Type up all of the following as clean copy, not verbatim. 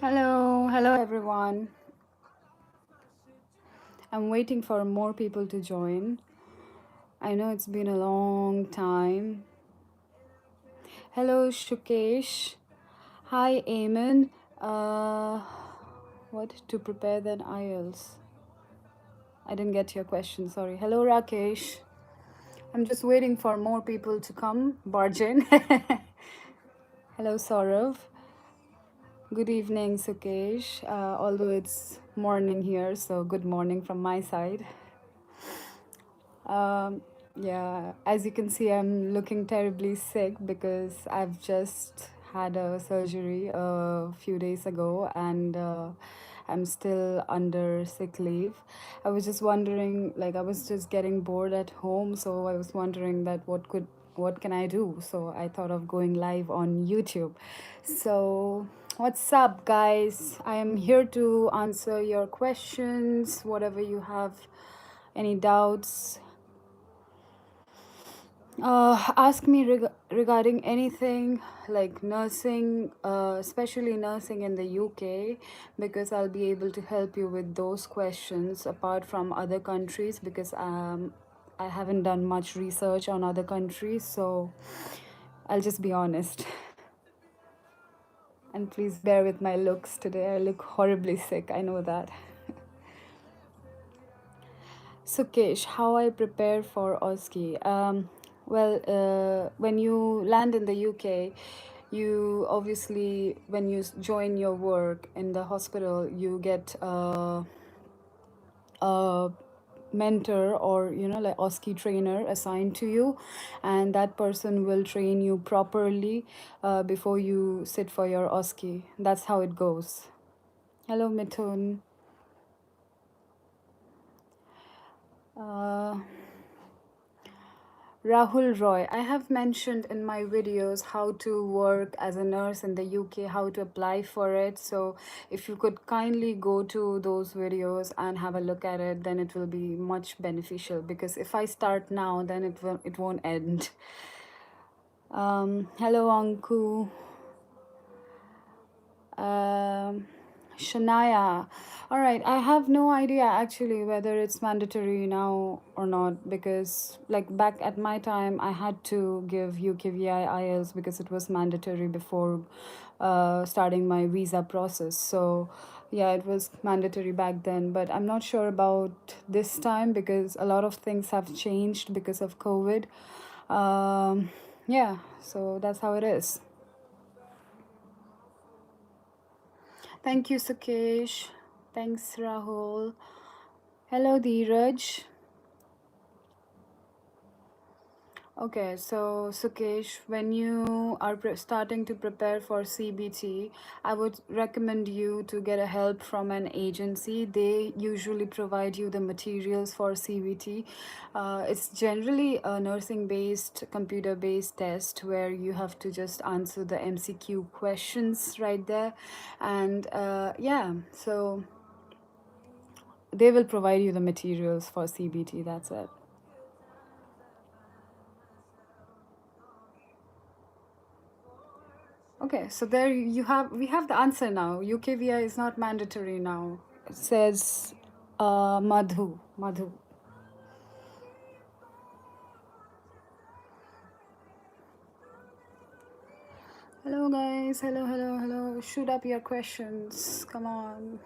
Hello everyone. I'm waiting for more people to join. I know it's been a long time. Hello Shukesh. Hi Eamon. Uh, what to prepare then Ielts? I didn't get your question, sorry. Hello Rakesh. I'm just waiting for more people to come, barge in. Hello Saurav. Good evening Sukesh. Although it's morning here, so good morning from my side. Um, yeah, as you can see, I'm looking terribly sick because I've just had a surgery a few days ago and I'm still under sick leave. I was just wondering, like, I was just getting bored at home, so I was wondering that what can I do? So I thought of going live on YouTube. So, what's up, guys? I am here to answer your questions, whatever you have, any doubts. Ask me regarding anything like nursing, especially nursing in the UK, because I'll be able to help you with those questions apart from other countries because I haven't done much research on other countries, so I'll just be honest. And please bear with my looks today. I look horribly sick, I know that. Sukesh, how I prepare for Oski? When you land in the UK, you obviously, when you join your work in the hospital, you get a mentor or, like Oski trainer assigned to you, and that person will train you properly before you sit for your Oski. That's how it goes. Hello, Mithun. Uh, Rahul Roy, I have mentioned in my videos how to work as a nurse in the UK, how to apply for it. So if you could kindly go to those videos and have a look at it, then it will be much beneficial, because if I start now, then it won't end. Hello, Anku. Shania. All right, I have no idea actually whether it's mandatory now or not, because like back at my time I had to give UKVI IELTS because it was mandatory before starting my visa process. So yeah, it was mandatory back then, but I'm not sure about this time because a lot of things have changed because of COVID. Yeah, so that's how it is. Thank you, Sukesh. Thanks, Rahul. Hello, Dheeraj. Okay, so Sukesh, when you are starting to prepare for CBT, I would recommend you to get a help from an agency. They usually provide you the materials for CBT. It's generally a nursing-based, computer-based test where you have to just answer the MCQ questions right there. And yeah, so they will provide you the materials for CBT, that's it. Okay, so there we have the answer now. UKVI is not mandatory now. It says Madhu. Hello guys, hello. Shoot up your questions. Come on.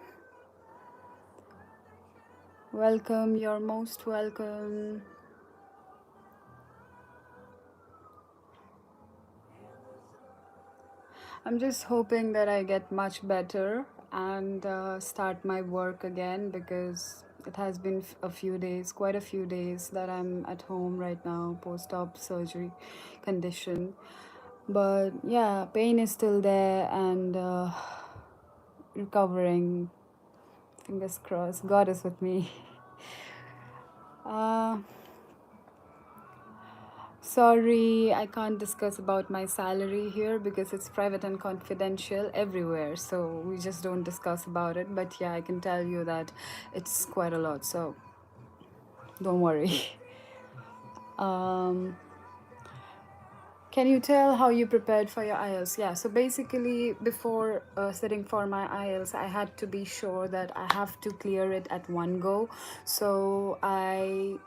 Welcome, you're most welcome. I'm just hoping that I get much better and start my work again, because it has been a few days, quite a few days, that I'm at home right now, post-op surgery condition. But yeah, pain is still there and recovering. Fingers crossed. God is with me. Uh, Sorry, I can't discuss about my salary here because it's private and confidential everywhere. So we just don't discuss about it. But yeah, I can tell you that it's quite a lot. So don't worry. Um, Can you tell how you prepared for your IELTS? Yeah, so basically, before sitting for my IELTS, I had to be sure that I have to clear it at one go. So I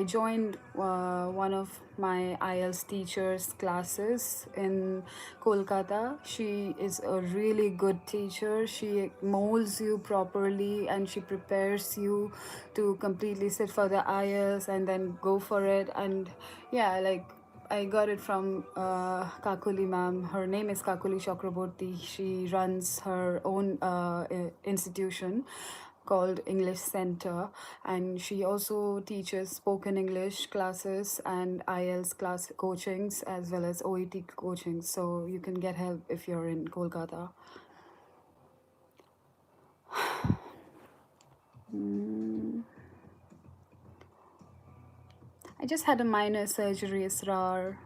joined one of my IELTS teacher's classes in Kolkata. She is a really good teacher. She molds you properly and she prepares you to completely sit for the IELTS and then go for it. And yeah, like I got it from Kakuli ma'am. Her name is Kakuli Chakraborty. She runs her own institution called English Center, and she also teaches spoken English classes and IELTS class coachings as well as OET coachings. So you can get help if you're in Kolkata. Mm. I just had a minor surgery, Israr,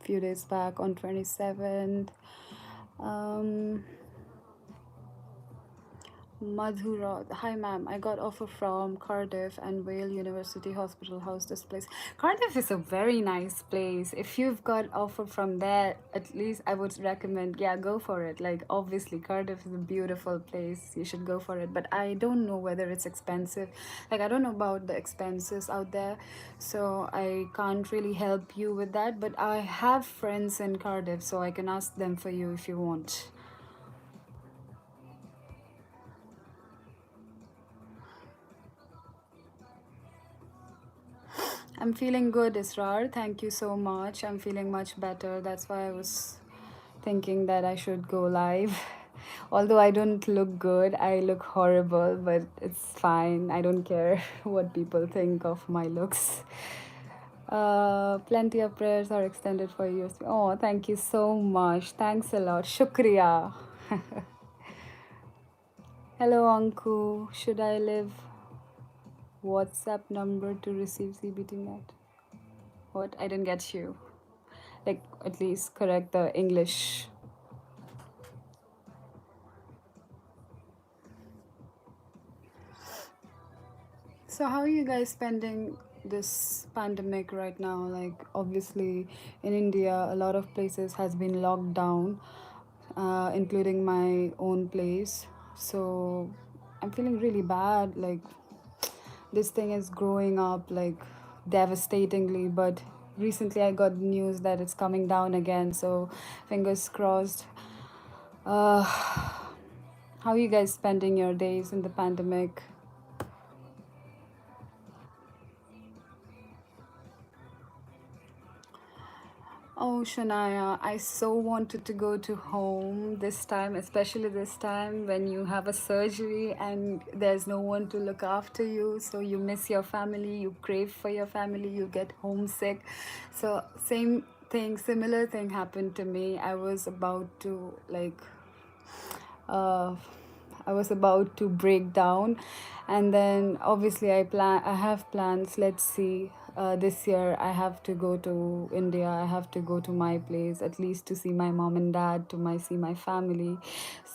a few days back on 27th. Um, Madhura, hi ma'am. I got offer from Cardiff and Wales University Hospital House. This place, Cardiff is a very nice place. If you've got offer from there, at least I would recommend. Yeah, go for it. Like obviously, Cardiff is a beautiful place. You should go for it. But I don't know whether it's expensive. Like I don't know about the expenses out there, so I can't really help you with that. But I have friends in Cardiff, so I can ask them for you if you want. I'm feeling good, Israr. Thank you so much. I'm feeling much better. That's why I was thinking that I should go live. Although I don't look good, I look horrible, but it's fine. I don't care what people think of my looks. Plenty of prayers are extended for you. Oh, thank you so much. Thanks a lot. Shukriya. Hello, Anku. Should I leave WhatsApp number to receive CBT net? What? I didn't get you. Like at least correct the English. So how are you guys spending this pandemic right now? Like obviously in India, a lot of places has been locked down, including my own place. So I'm feeling really bad. Like this thing is growing up like devastatingly, but recently I got news that it's coming down again. So fingers crossed. How are you guys spending your days in the pandemic? Oh, Shania, I so wanted to go to home this time, especially this time when you have a surgery and there's no one to look after you. So you miss your family, you crave for your family, you get homesick. So, same thing, similar thing happened to me. I was about to uh, I was about to break down, and then obviously I have plans. Let's see. This year I have to go to India. I have to go to my place at least to see my mom and dad, to my see my family.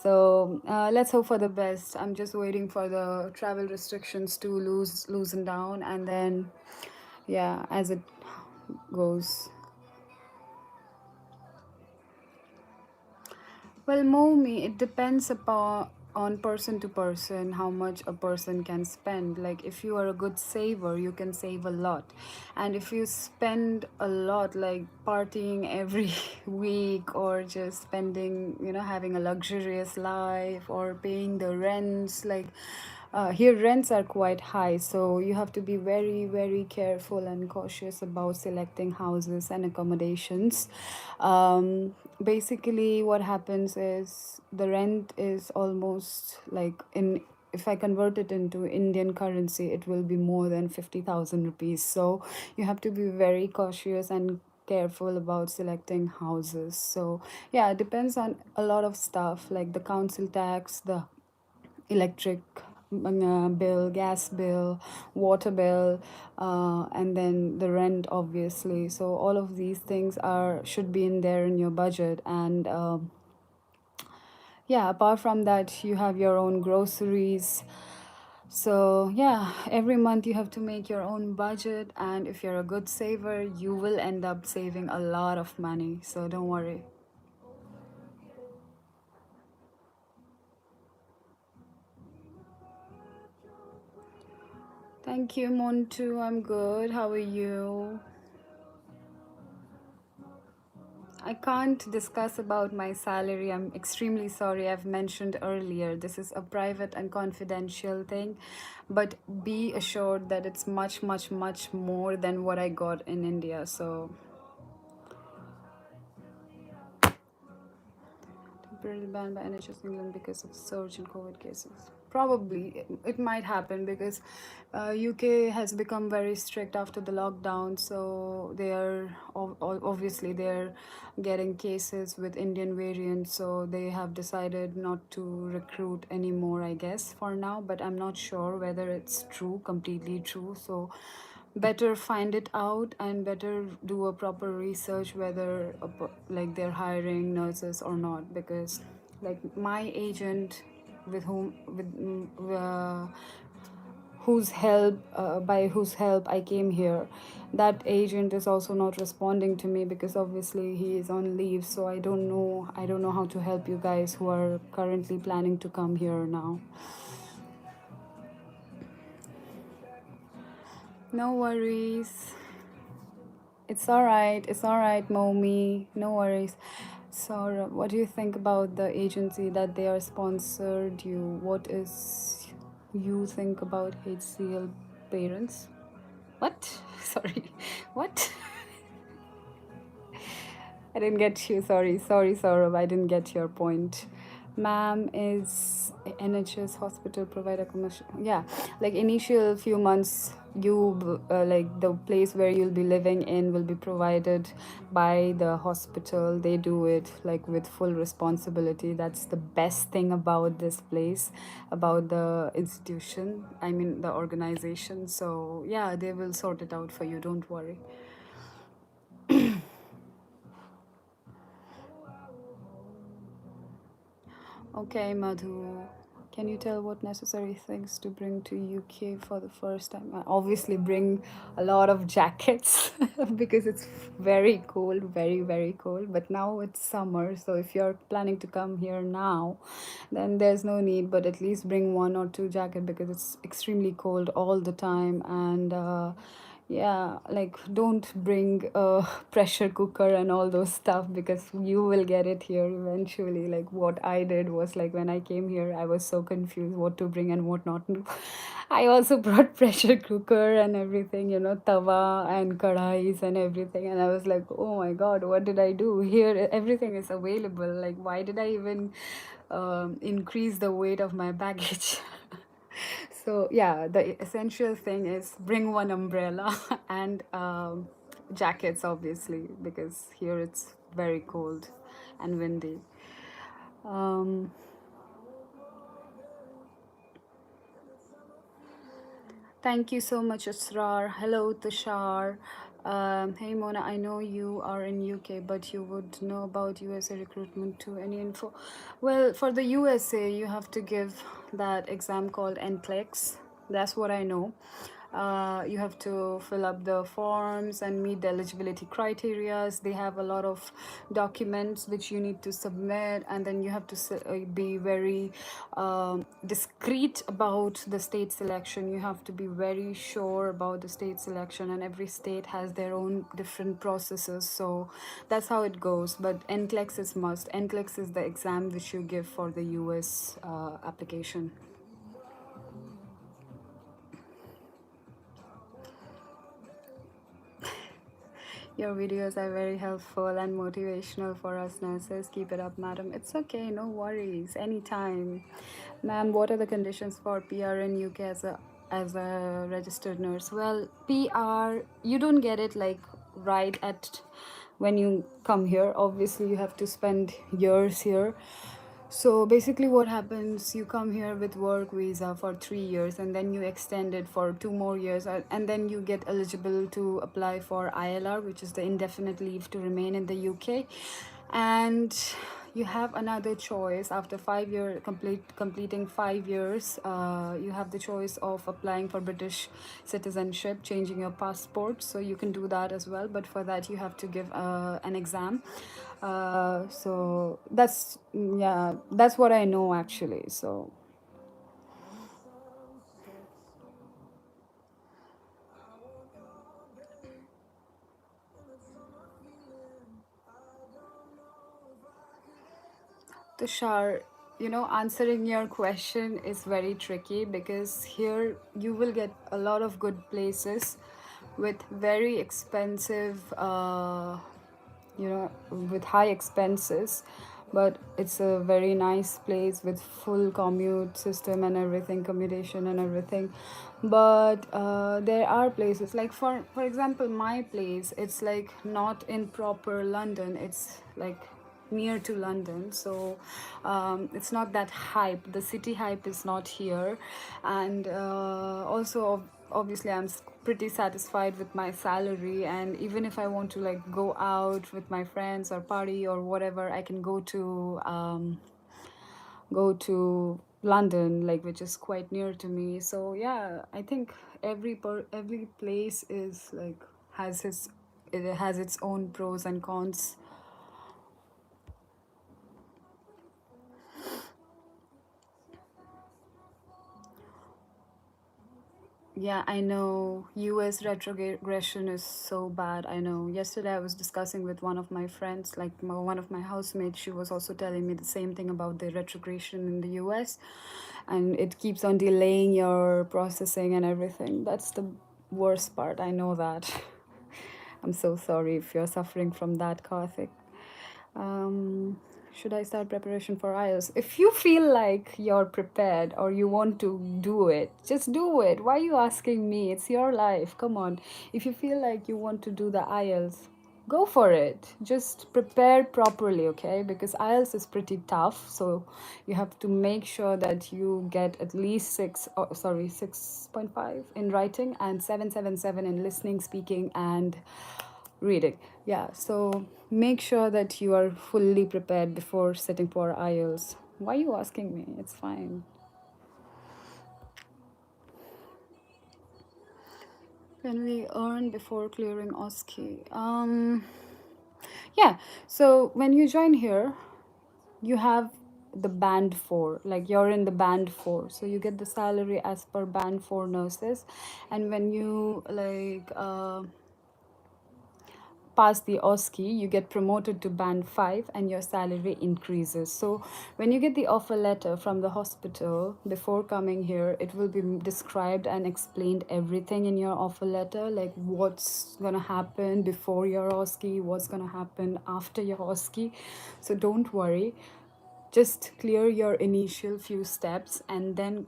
So let's hope for the best. I'm just waiting for the travel restrictions to loosen down, and then yeah, as it goes. Well, Momi, it depends upon on person to person how much a person can spend. Like if you are a good saver, you can save a lot. And if you spend a lot like partying every week or just spending, having a luxurious life or paying the rents, like here rents are quite high, so you have to be very very careful and cautious about selecting houses and accommodations. Basically what happens is the rent is almost like in if I convert it into Indian currency, it will be more than 50,000 rupees. So you have to be very cautious and careful about selecting houses. So yeah, it depends on a lot of stuff like the council tax, the electric bill, gas bill, water bill, and then the rent, obviously. So all of these things are should be in there in your budget. And yeah, apart from that, you have your own groceries. So, yeah, every month you have to make your own budget, and if you're a good saver, you will end up saving a lot of money. So, don't worry. Thank you, Montu. I'm good. How are you? I can't discuss about my salary. I'm extremely sorry. I've mentioned earlier, this is a private and confidential thing, but be assured that it's much, much, much more than what I got in India. So, temporarily banned by NHS England because of surge in COVID cases. Probably it might happen because UK has become very strict after the lockdown, so they are obviously they're getting cases with Indian variants, so they have decided not to recruit anymore, I guess, for now. But I'm not sure whether it's true, completely true. So better find it out and better do a proper research whether like they're hiring nurses or not, because like my agent with whom with whose help by whose help I came here, that agent is also not responding to me because obviously he is on leave. So I don't know how to help you guys who are currently planning to come here now. No worries. It's all right. It's all right, Momi. No worries. So, what do you think about the agency that they are sponsored you? What is you think about HCL parents? What? Sorry. What? I didn't get you. Sorry. Sorry, Saurabh. I didn't get your point. Ma'am is NHS hospital provider commercial. Yeah, like initial few months, you like the place where you'll be living in will be provided by the hospital. They do it like with full responsibility. That's the best thing about this place, about the institution. I mean the organization. So yeah, they will sort it out for you. Don't worry. Okay, Madhu. Can you tell what necessary things to bring to UK for the first time? I obviously bring a lot of jackets because it's very cold, very, very cold. But now it's summer, so if you're planning to come here now, then there's no need. But at least bring one or two jacket because it's extremely cold all the time. And yeah, like don't bring a pressure cooker and all those stuff because you will get it here eventually. Like what I did was, like when I came here I was so confused what to bring and what not to. I also brought pressure cooker and everything, tawa and kadhais and everything, and I was like, oh my god, what did I do here? Everything is available. Like why did I even increase the weight of my baggage? So yeah, the essential thing is bring one umbrella and jackets, obviously, because here it's very cold and windy. Um, Thank you so much, Asrar. Hello, Tushar. Hey, Mona, I know you are in UK, but you would know about USA recruitment too. Any info? Well, for the USA, you have to give that exam called NCLEX. That's what I know. You have to fill up the forms and meet the eligibility criterias. They have a lot of documents which you need to submit, and then you have to be very discreet about the state selection. You have to be very sure about the state selection, and every state has their own different processes. So that's how it goes. But NCLEX is must. NCLEX is the exam which you give for the US application. Your videos are very helpful and motivational for us nurses. Keep it up, madam. It's okay, no worries. Anytime. Ma'am, what are the conditions for PR in UK as a registered nurse? Well, PR, you don't get it like right at when you come here. Obviously, you have to spend years here. So basically, what happens, you come here with work visa for 3 years, and then you extend it for 2 more years, and then you get eligible to apply for ILR, which is the indefinite leave to remain in the UK. And you have another choice after 5 year completing 5 years. You have the choice of applying for British citizenship, changing your passport, so you can do that as well, but for that you have to give an exam. So that's, yeah, that's what I know actually. So Tushar, answering your question is very tricky because here you will get a lot of good places with very expensive, with high expenses, but it's a very nice place with full commute system and everything, commutation and everything. But there are places like, for example, my place, it's like not in proper London, it's like near to London. So it's not that hype. The city hype is not here. And also, obviously, I'm pretty satisfied with my salary. And even if I want to like go out with my friends or party or whatever, I can go to London, like, which is quite near to me. So yeah, I think every place is like it has its own pros and cons. Yeah, I know. US retrogression is so bad. I know. Yesterday, I was discussing with one of my friends, like one of my housemates. She was also telling me the same thing about the retrogression in the US, and it keeps on delaying your processing and everything. That's the worst part. I know that. I'm so sorry if you're suffering from that, Karthik. Um, should I start preparation for IELTS? If you feel like you're prepared or you want to do it, just do it. Why are you asking me? It's your life. Come on. If you feel like you want to do the IELTS, go for it. Just prepare properly, okay? Because IELTS is pretty tough. So you have to make sure that you get at least 6.5 in writing and 777 in listening, speaking, and reading. Yeah, so make sure that you are fully prepared before sitting for IELTS. Why are you asking me? It's fine. Can we earn before clearing Oski? Yeah, so when you join here, you have the band 4, like you're in the band 4, so you get the salary as per band 4 nurses. And when you pass the Oski, you get promoted to band 5 and your salary increases. So when you get the offer letter from the hospital before coming here, it will be described and explained everything in your offer letter, like what's going to happen before your Oski, what's going to happen after your Oski. So don't worry. Just clear your initial few steps and then,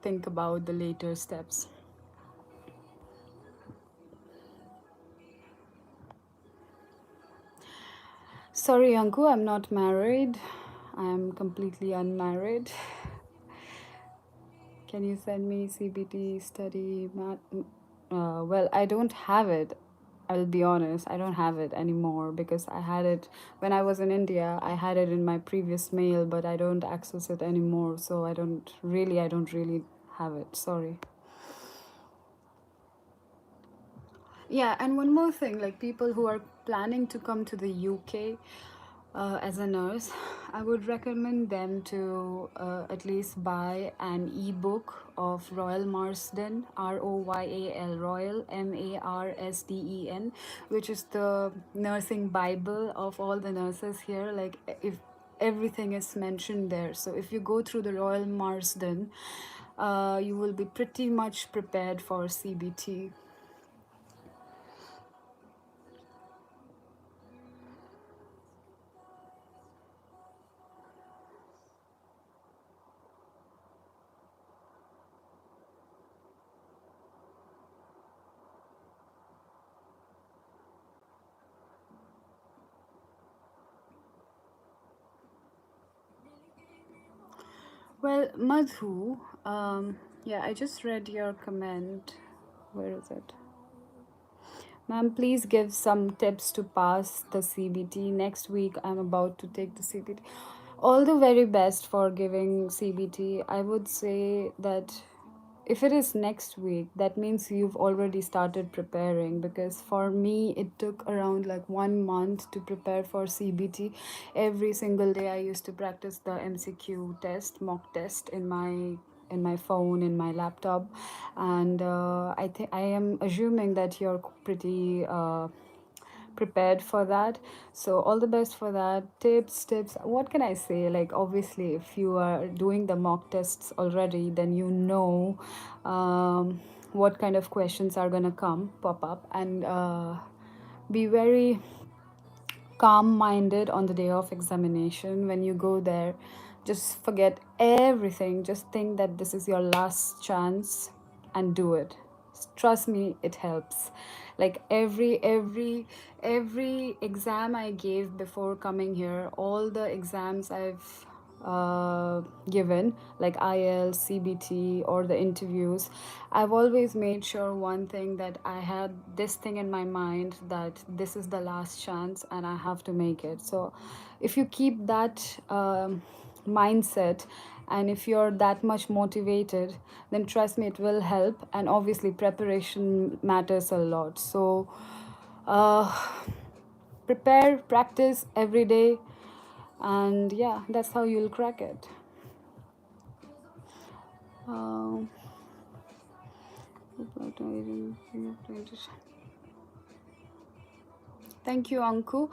think about the later steps. Sorry, Anku, I'm not married. I'm completely unmarried. Can you send me CBT study mat? Well, I don't have it. I'll be honest, I don't have it anymore because I had it when I was in India. I had it in my previous mail, but I don't access it anymore. So I don't really have it. Sorry. Yeah, and one more thing, like people who are planning to come to the UK as a nurse, I would recommend them to at least buy an ebook of Royal Marsden, Royal, Royal, Marsden, which is the nursing Bible of all the nurses here. Like, if everything is mentioned there. So if you go through the Royal Marsden, you will be pretty much prepared for CBT. Well, Madhu, yeah, I just read your comment. Where is it? Ma'am, please give some tips to pass the CBT. Next week, I'm about to take the CBT. All the very best for giving CBT. I would say that if it is next week, that means you've already started preparing, because for me it took around like 1 month to prepare for CBT. Every single day I used to practice the MCQ test, mock test, in my phone, in my laptop. And I think I am assuming that you're pretty prepared for that. So all the best for that. Tips, what can I say? Like, obviously, if you are doing the mock tests already, then you know what kind of questions are going to come pop up. And be very calm minded on the day of examination. When you go there, just forget everything, just think that this is your last chance and do it. Trust me, it helps. Like, every exam I gave before coming here, all the exams I've given, like Ielts, CBT, or the interviews, I've always made sure one thing, that I had this thing in my mind, that this is the last chance and I have to make it. So if you keep that mindset, and if you're that much motivated, then trust me, it will help. And obviously, preparation matters a lot. So uh, prepare, practice every day, and yeah, that's how you'll crack it. Um, Thank you, Anku.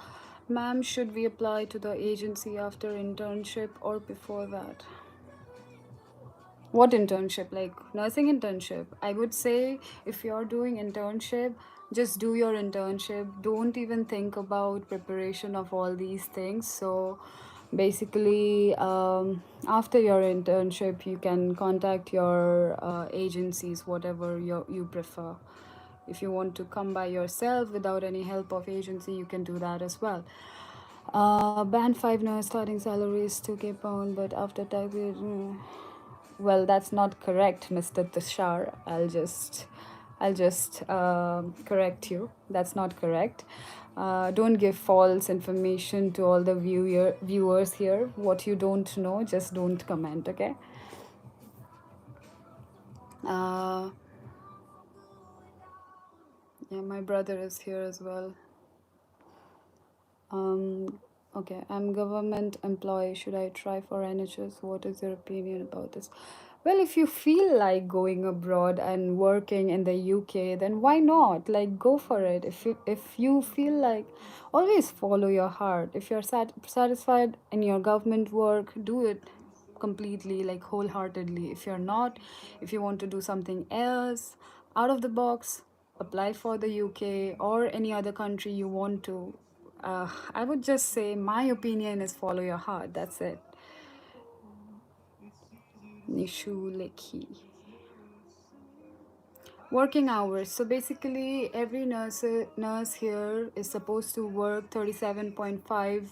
Ma'am, should we apply to the agency after internship or before that? What internship? Like nursing internship? I would say, if you're doing internship, just do your internship. Don't even think about preparation of all these things. So basically, after your internship, you can contact your agencies, whatever you prefer. If you want to come by yourself without any help of agency, you can do that as well. Band 5 nurse starting salary is 2K pound, but after tax, well, that's not correct, Mr. Tushar. I'll just correct you. That's not correct. Don't give false information to all the viewers here. What you don't know, just don't comment, okay? Uh, yeah, my brother is here as well. Okay, I'm government employee. Should I try for NHS? What is your opinion about this? Well, if you feel like going abroad and working in the UK, then why not? Like, go for it. If you feel like, always follow your heart. If you're satisfied in your government work, do it completely, like wholeheartedly. If you're not, if you want to do something else out of the box, apply for the UK or any other country you want to. I would just say my opinion is follow your heart. That's it. Nishu Lekhi. Working hours. So basically, every nurse here is supposed to work 37.5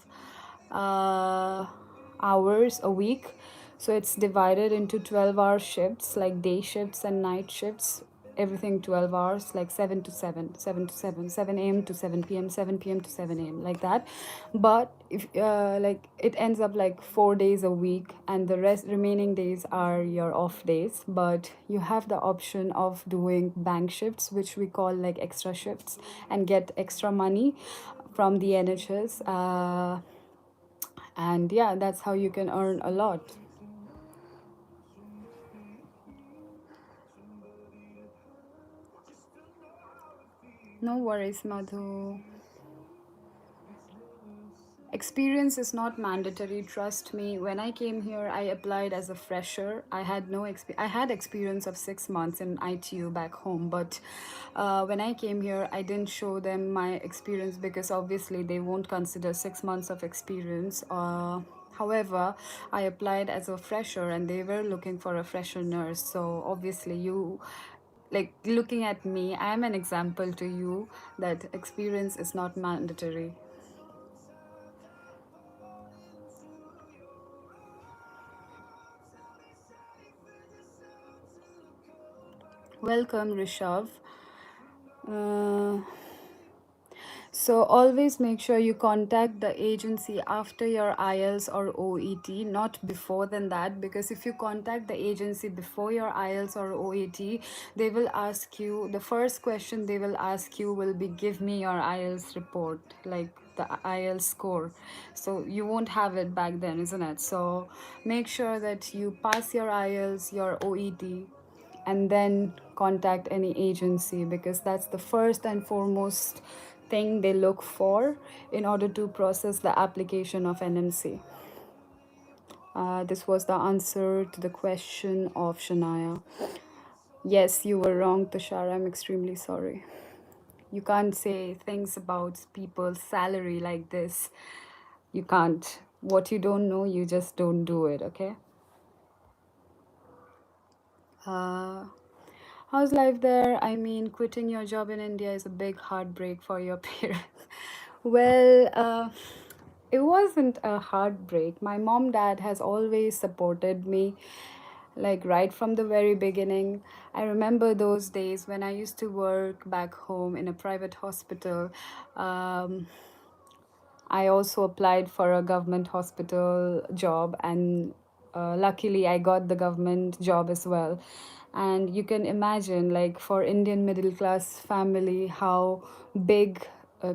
hours a week. So it's divided into 12-hour shifts, like day shifts and night shifts. Everything 12 hours, like 7 to 7, 7 to 7, 7 a.m. to 7 p.m., 7 p.m. to 7 a.m., like that. But if like, it ends up like 4 days a week, and the remaining days are your off days. But you have the option of doing bank shifts, which we call like extra shifts, and get extra money from the NHS. And yeah, that's how you can earn a lot. No worries, Madhu. Experience is not mandatory, trust me. When I came here, I applied as a fresher. I had no I had experience of 6 months in ITU back home, but when I came here, I didn't show them my experience, because obviously they won't consider 6 months of experience. However, I applied as a fresher and they were looking for a fresher nurse. So obviously, you, like, looking at me, I am an example to you that experience is not mandatory. Welcome, Rishav. Uh, So always make sure you contact the agency after your IELTS or OET, not before than that, because if you contact the agency before your IELTS or OET, they will ask you, the first question they will ask you will be, give me your IELTS report, like the IELTS score. So you won't have it back then, isn't it? So make sure that you pass your IELTS, your OET, and then contact any agency, because that's the first and foremost thing they look for in order to process the application of NMC. This was the answer to the question of Shania. Yes, you were wrong, Tushar. I'm extremely sorry. You can't say things about people's salary like this. You can't. What you don't know, you just don't do it, okay? Uh, how's life there? I mean, quitting your job in India is a big heartbreak for your parents. Well, it wasn't a heartbreak. My mom, dad has always supported me, like right from the very beginning. I remember those days when I used to work back home in a private hospital. Um, I also applied for a government hospital job, and luckily I got the government job as well. And you can imagine, like, for Indian middle class family, how big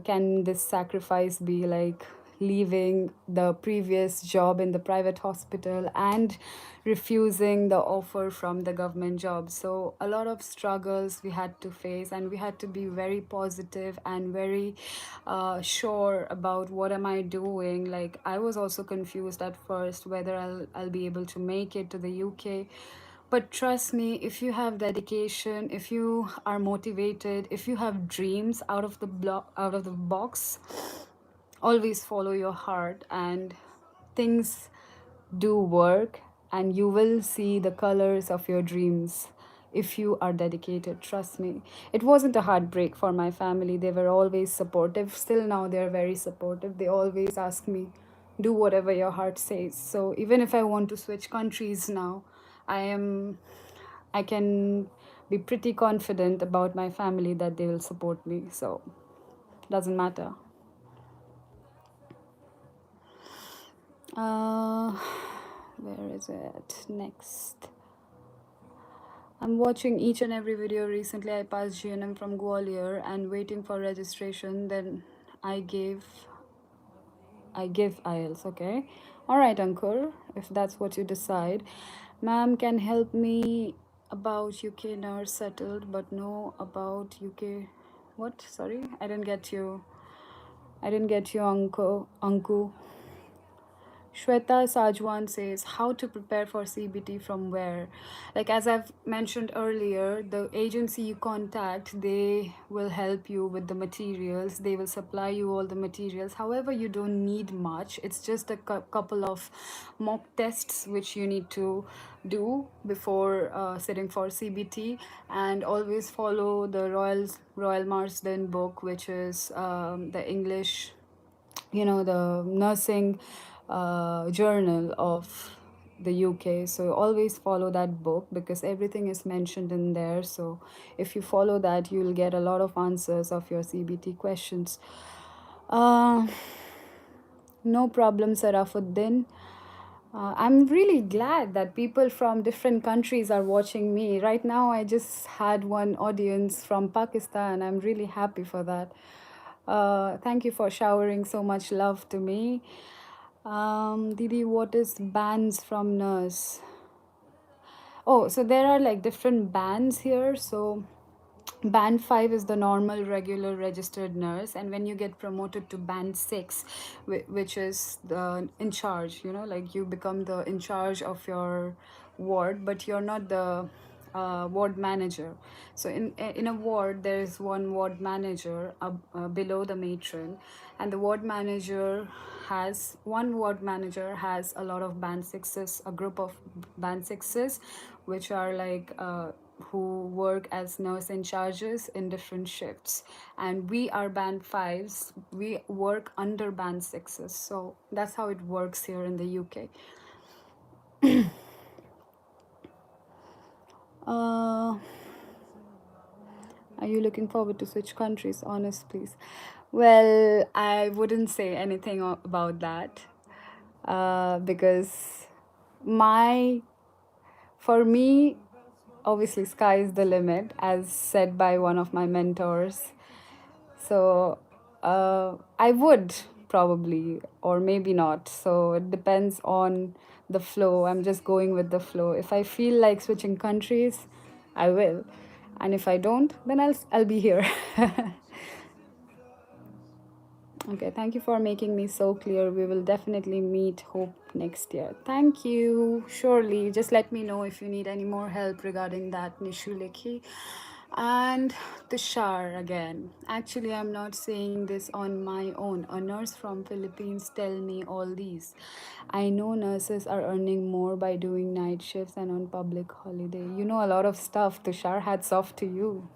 can this sacrifice be, like leaving the previous job in the private hospital and refusing the offer from the government job. So a lot of struggles we had to face, and we had to be very positive and very sure about what am I doing. Like, I was also confused at first whether I'll be able to make it to the UK. But trust me, if you have dedication, if you are motivated, if you have dreams out of the box, always follow your heart, and things do work, and you will see the colors of your dreams if you are dedicated. Trust me. It wasn't a heartbreak for my family. They were always supportive. Still now they're very supportive. They always ask me, do whatever your heart says. So even if I want to switch countries now, I can be pretty confident about my family that they will support me. So doesn't matter. uh where is it next? I'm watching each and every video. Recently, I passed GNM from Gwalior and waiting for registration. Then I gave IELTS. Okay, all right, Ankur. If that's what you decide, ma'am can help me about UK nurse settled, but no about UK. What? Sorry, I didn't get you. I didn't get you, Anku. Shweta Sajwan says, how to prepare for CBT from where? Like, as I've mentioned earlier, the agency you contact, they will help you with the materials. They will supply you all the materials. However, you don't need much. It's just a couple of mock tests which you need to do before sitting for CBT, and always follow the Royal Marsden book, which is the English, the nursing journal of the UK. So always follow that book, because everything is mentioned in there. So if you follow that, you'll get a lot of answers of your CBT questions. uh, no problem, Sarafuddin. I'm really glad that people from different countries are watching me. Right now, I just had one audience from Pakistan. I'm really happy for that. Thank you for showering so much love to me. Didi, what is bands from nurse? Oh, so there are like different bands here. So band 5 is the normal regular registered nurse, and when you get promoted to band 6, which is the in charge, like you become the in charge of your ward, but you're not the ward manager. So in a ward there is one ward manager below the matron, and the ward manager has a lot of band 6s, a group of band 6s, which are like who work as nurse in charges in different shifts, and we are band 5s. We work under band 6s. So that's how it works here in the UK. Are you looking forward to switch countries? Honest, please. Well, I wouldn't say anything about that because my, for me, obviously, sky is the limit, as said by one of my mentors. So I would probably, or maybe not. So it depends on the flow. I'm just going with the flow. If I feel like switching countries, I will. And if I don't, then I'll be here. Okay, thank you for making me so clear. We will definitely meet, hope, next year. Thank you. Surely, just let me know if you need any more help regarding that, Nishulekhi. And Tushar again. Actually, I'm not saying this on my own. A nurse from Philippines tell me all these. I know nurses are earning more by doing night shifts and on public holiday. You know a lot of stuff, Tushar. Hats off to you.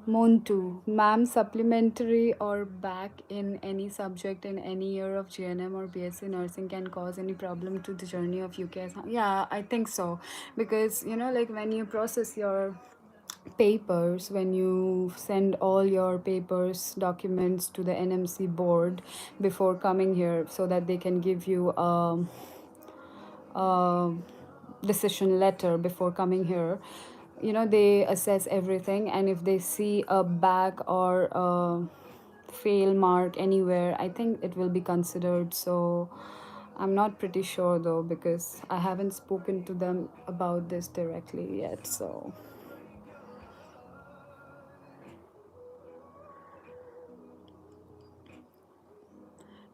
Montu, ma'am, supplementary or back in any subject in any year of GNM or BSc nursing can cause any problem to the journey of UK? Yeah, I think so. Because, like when you process your papers, when you send all your papers, documents to the NMC board before coming here so that they can give you a decision letter before coming here, they assess everything, and if they see a back or a fail mark anywhere, I think it will be considered. So I'm not pretty sure though, because I haven't spoken to them about this directly yet. So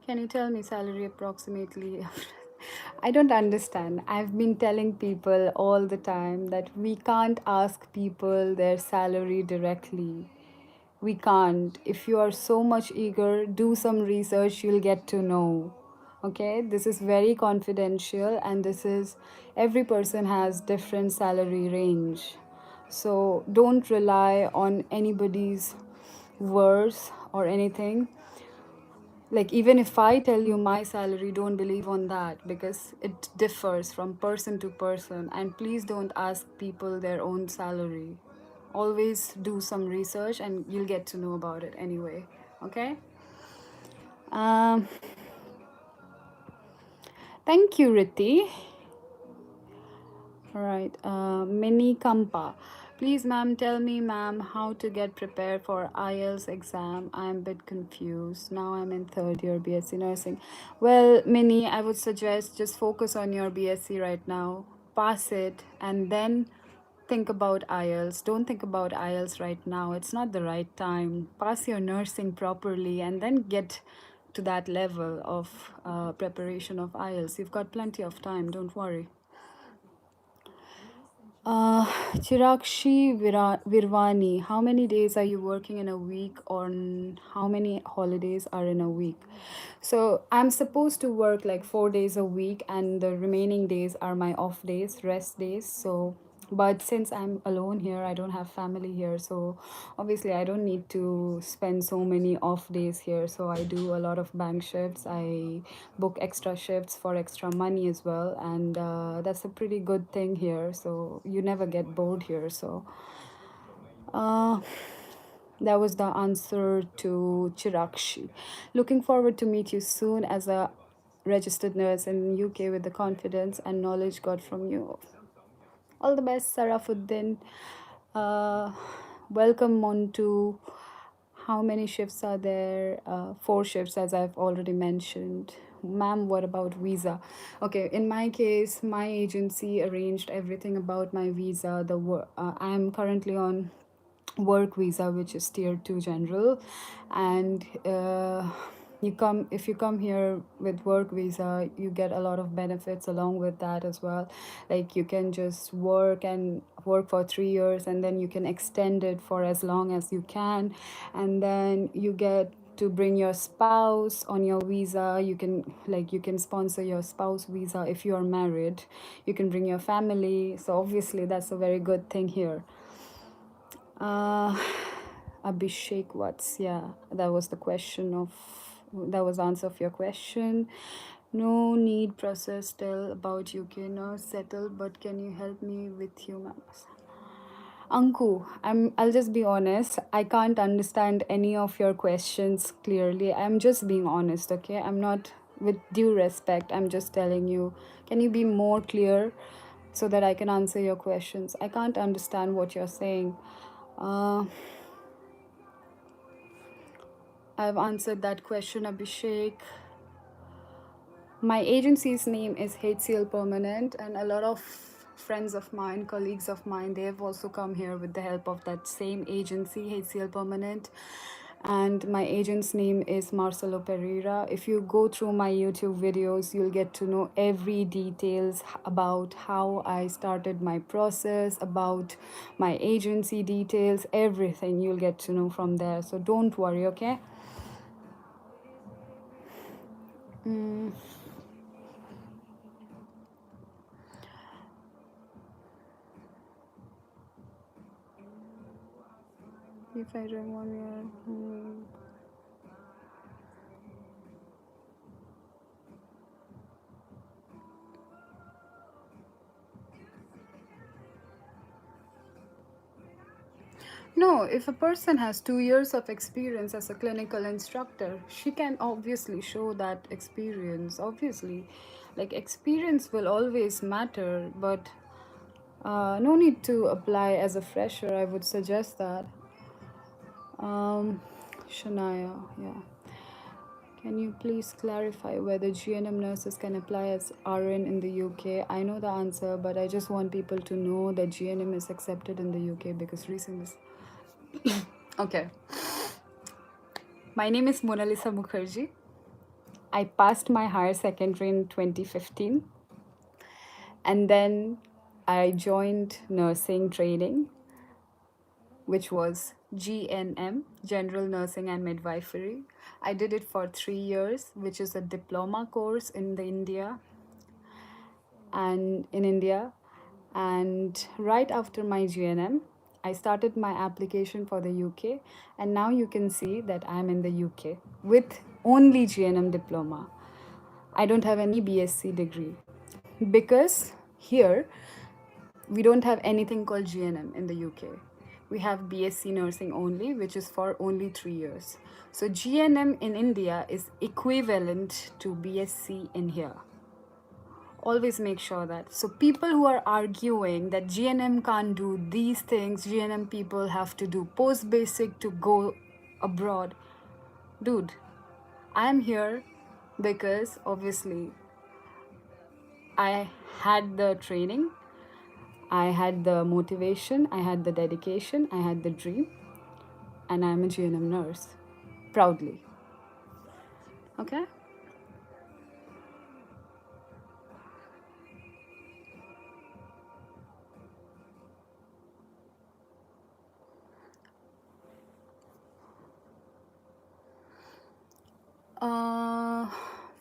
can you tell me salary approximately? I don't understand. I've been telling people all the time that we can't ask people their salary directly. We can't. If you are so much eager, do some research, you'll get to know. Okay? This is very confidential, and this is, every person has different salary range. So don't rely on anybody's words or anything. Like, even if I tell you my salary, don't believe on that, because it differs from person to person. And please don't ask people their own salary. Always do some research and you'll get to know about it anyway. Okay? um Thank you, Riti. All right. Mini Kampa. Please, ma'am, tell me, ma'am, how to get prepared for IELTS exam. I'm a bit confused. Now I'm in third year BSc nursing. Well, Mini, I would suggest just focus on your BSc right now. Pass it and then think about IELTS. Don't think about IELTS right now. It's not the right time. Pass your nursing properly and then get to that level of preparation of IELTS. You've got plenty of time. Don't worry. Chirakshi Virvani, how many days are you working in a week, or how many holidays are in a week? So I'm supposed to work like 4 days a week, and the remaining days are my off days, rest days. So, but since I'm alone here, I don't have family here. So obviously, I don't need to spend so many off days here. So I do a lot of bank shifts. I book extra shifts for extra money as well, and that's a pretty good thing here. So you never get bored here. So uh, that was the answer to Chirakshi. Looking forward to meet you soon as a registered nurse in UK with the confidence and knowledge got from you. All the best, Sarafuddin. Uh, Welcome, Montu. How many shifts are there? 4 shifts, as I've already mentioned. Ma'am, what about visa? Okay, in my case, my agency arranged everything about my visa. I'm currently on work visa, which is tier 2 general, and if you come here with work visa, you get a lot of benefits along with that as well. Like, you can just work for 3 years, and then you can extend it for as long as you can, and then you get to bring your spouse on your visa. You can sponsor your spouse visa. If you are married, you can bring your family. So obviously that's a very good thing here. uh, Abhishek Watts, yeah, that was answer of your question. No need process tell about UK. No settle, but can you help me with humans? Anku, I'll just be honest. I can't understand any of your questions clearly. I'm just being honest, okay? I'm not with due respect. I'm just telling you. Can you be more clear so that I can answer your questions? I can't understand what you're saying. Uh, I've answered that question, Abhishek. My agency's name is HCL Permanent, and a lot of friends of mine, colleagues of mine, they have also come here with the help of that same agency, HCL Permanent. And my agent's name is Marcelo Pereira. If you go through my YouTube videos, you'll get to know every details about how I started my process, about my agency details, everything you'll get to know from there. So don't worry, okay? If I join 1 year. No, if a person has 2 years of experience as a clinical instructor, she can obviously show that experience. Obviously, like experience will always matter, but no need to apply as a fresher. I would suggest that. Shania, yeah. Can you please clarify whether GNM nurses can apply as RN in the UK? I know the answer, but I just want people to know that GNM is accepted in the UK because recently. Okay. My name is Mona Lisa Mukherjee. I passed my higher secondary in 2015, and then I joined nursing training, which was GNM, General Nursing and Midwifery. I did it for 3 years, which is a diploma course in the India and in India. And right after my GNM, I started my application for the UK, and now you can see that I'm in the UK with only GNM diploma. I don't have any BSc degree because here we don't have anything called GNM in the UK. We have BSc nursing only, which is for only 3 years. So GNM in India is equivalent to BSc in here. Always make sure that. So people who are arguing that GNM can't do these things, GNM people have to do post basic to go abroad. Dude, I'm here because obviously I had the training, I had the motivation, I had the dedication, I had the dream, and I'm a GNM nurse. Proudly. Okay? Uh,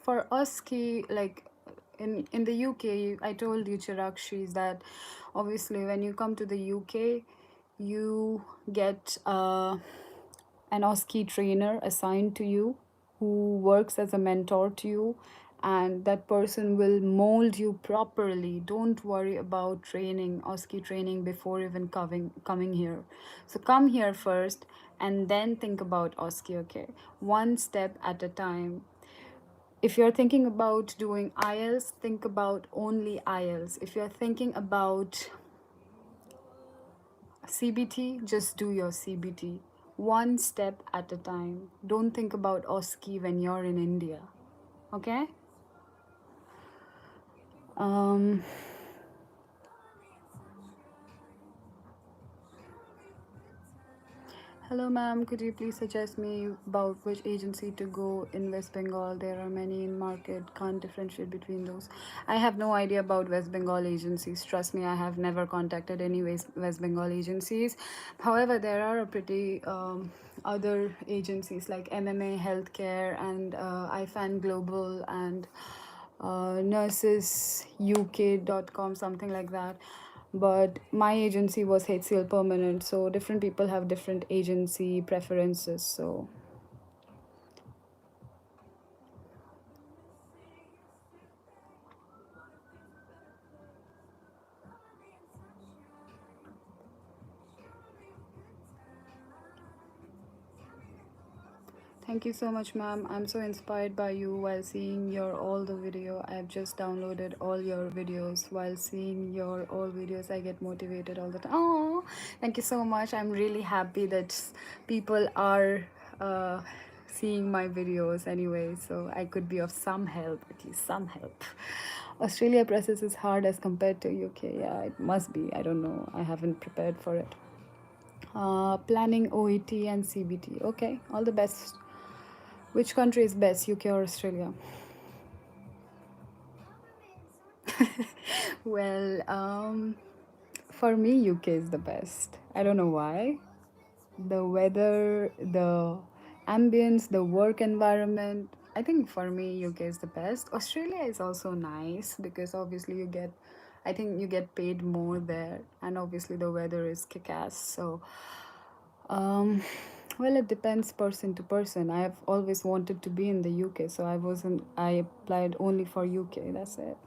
for Oski, like in the UK, I told you, Chirakshi, is that obviously when you come to the UK, you get an Oski trainer assigned to you who works as a mentor to you, and that person will mold you properly. Don't worry about training, Oski training, before even coming here. So come here first and then think about Oski, okay? One step at a time. If you're thinking about doing Ielts, think about only Ielts. If you're thinking about CBT, just do your CBT. One step at a time. Don't think about Oski when you're in India. Okay? Um, Hello, ma'am. Could you please suggest me about which agency to go in West Bengal? There are many in market. Can't differentiate between those. I have no idea about West Bengal agencies. Trust me, I have never contacted any West Bengal agencies. However, there are a pretty other agencies like MMA Healthcare and IFAN Global and nursesuk.com, something like that. But my agency was HCL Permanent, so different people have different agency preferences. So Thank you so much, ma'am. I'm so inspired by you while seeing your all the video. I've just downloaded all your videos. While seeing your all videos, I get motivated all the time. Oh, thank you so much. I'm really happy that people are seeing my videos anyway, so I could be of some help, at least some help. Australia process is hard as compared to UK. Yeah, it must be. I don't know. I haven't prepared for it. Planning OET and CBT. Okay, all the best. Which country is best, UK or Australia? Well, for me, UK is the best. I don't know why. The weather, the ambience, the work environment. I think for me, UK is the best. Australia is also nice because obviously I think you get paid more there, and obviously the weather is kick-ass. So, um, well, it depends person to person. I have always wanted to be in the UK, so I applied only for UK. That's it.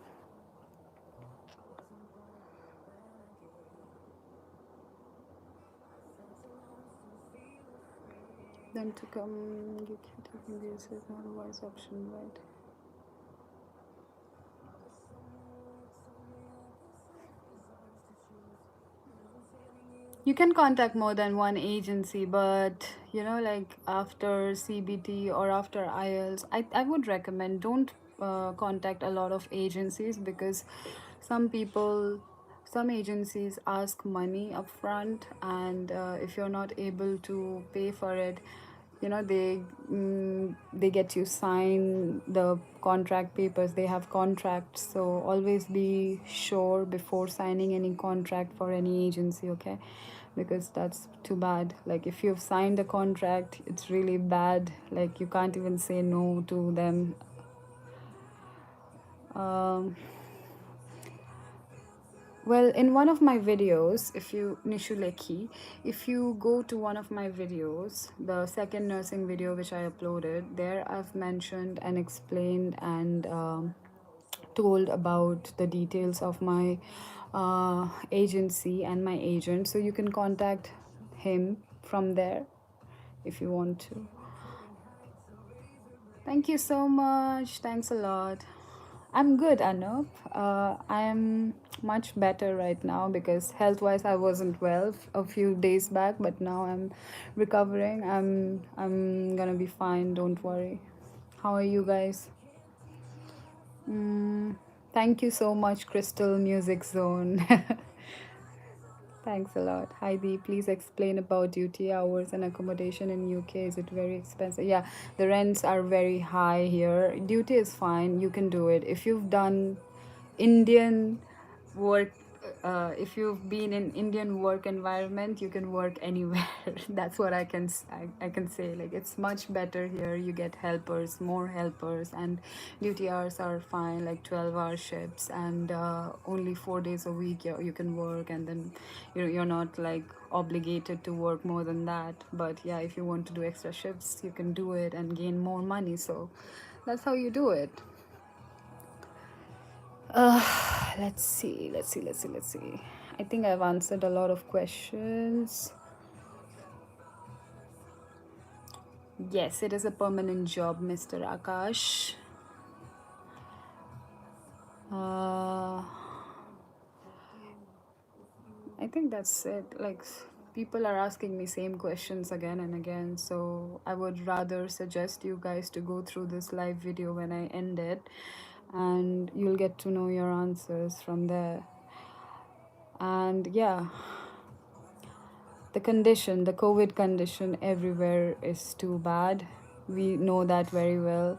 Then to come, UK taking this is not a wise option, right? You can contact more than one agency, but like after CBT or after Ielts, I would recommend don't contact a lot of agencies because some people, some agencies ask money upfront, and if you're not able to pay for it, they get you sign the contract papers. They have contracts, so always be sure before signing any contract for any agency, okay? Because that's too bad. Like if you've signed a contract, it's really bad. Like you can't even say no to them. um, well, in one of my videos, if you Nishuleki, if you go to one of my videos, the second nursing video which I uploaded, there I've mentioned and explained and told about the details of my agency and my agent. So you can contact him from there if you want to. Thank you so much. Thanks a lot. I'm good, Anup. I am much better right now because health wise I wasn't well a few days back, but now I'm recovering. I'm gonna be fine, don't worry. How are you guys? Mm, thank you so much, Crystal Music Zone. Thanks a lot. Heidi, please explain about duty hours and accommodation in UK. Is it very expensive? Yeah, the rents are very high here. Duty is fine. You can do it. If you've done Indian work, if you've been in Indian work environment, you can work anywhere. That's what I can say. Like it's much better here. You get helpers, more helpers, and duty hours are fine, like 12-hour shifts, and only 4 days a week you can work, and then you're not like obligated to work more than that. But yeah, if you want to do extra shifts, you can do it and gain more money. So that's how you do it. Uh, let's see. I think I've answered a lot of questions. Yes, it is a permanent job, Mr. Akash. Uh, I think that's it. Like, people are asking me same questions again and again, so I would rather suggest you guys to go through this live video when I end it, and you'll get to know your answers from there. And yeah, the COVID condition everywhere is too bad. We know that very well.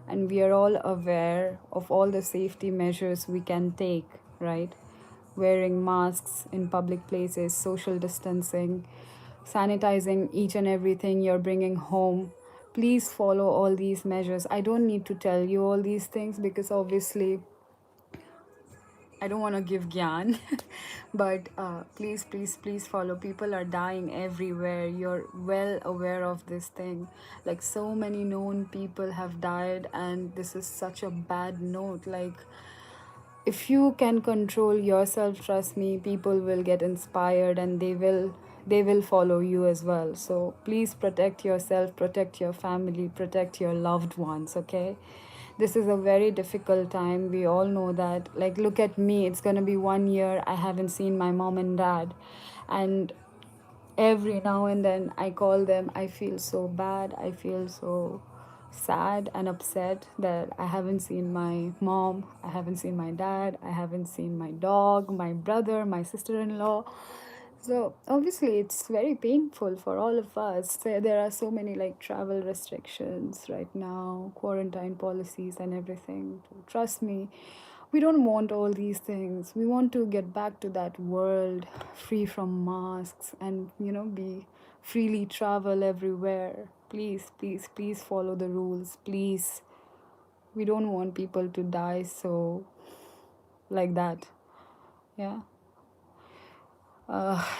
And we are all aware of all the safety measures we can take, right? Wearing masks in public places, social distancing, sanitizing each and everything you're bringing home. Please follow all these measures. I don't need to tell you all these things because obviously I don't want to give gyan, but please follow. People are dying everywhere. You're well aware of this thing. Like so many known people have died, and this is such a bad note. Like if you can control yourself, trust me, people will get inspired and they will they will follow you as well. So please protect yourself, protect your family, protect your loved ones, okay? This is a very difficult time. We all know that. Like, look at me. It's going to be 1 year. I haven't seen my mom and dad. And every now and then I call them. I feel so bad. I feel so sad and upset that I haven't seen my mom. I haven't seen my dad. I haven't seen my dog, my brother, my sister in law. So obviously, it's very painful for all of us. There are so many like travel restrictions right now, quarantine policies, and everything. Trust me, we don't want all these things. We want to get back to that world free from masks and, be freely travel everywhere. Please, please, please follow the rules. Please. We don't want people to die so like that. Yeah.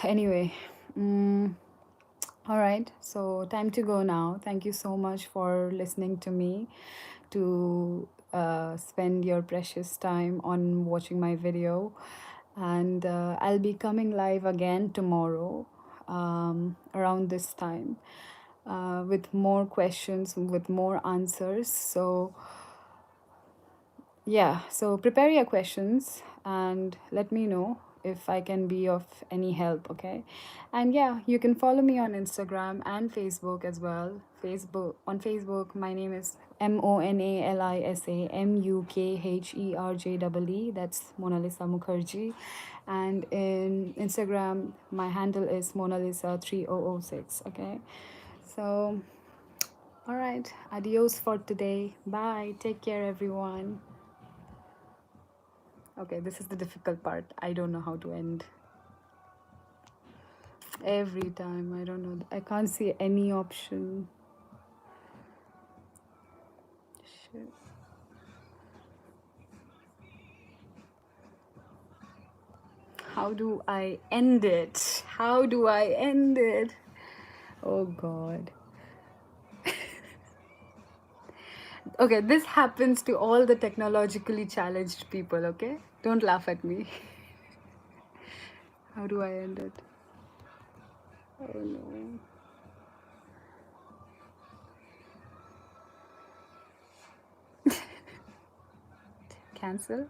Anyway. Mm, all right, so time to go now. Thank you so much for listening to me, to spend your precious time on watching my video. And I'll be coming live again tomorrow around this time with more questions, with more answers. So yeah, so prepare your questions and let me know if I can be of any help, okay? And yeah, you can follow me on Instagram and Facebook as well. On Facebook, my name is MONALISA MUKHERJEE. That's Mona Lisa Mukherjee. And in Instagram, my handle is MonaLisa3006, okay? So, all right, adios for today. Bye. Take care, everyone. Okay, this is the difficult part. I don't know how to end. Every time, I don't know. I can't see any option. Shit. How do I end it? How do I end it? Oh God. Okay, this happens to all the technologically challenged people, okay? Don't laugh at me. How do I end it? Oh no. Cancel?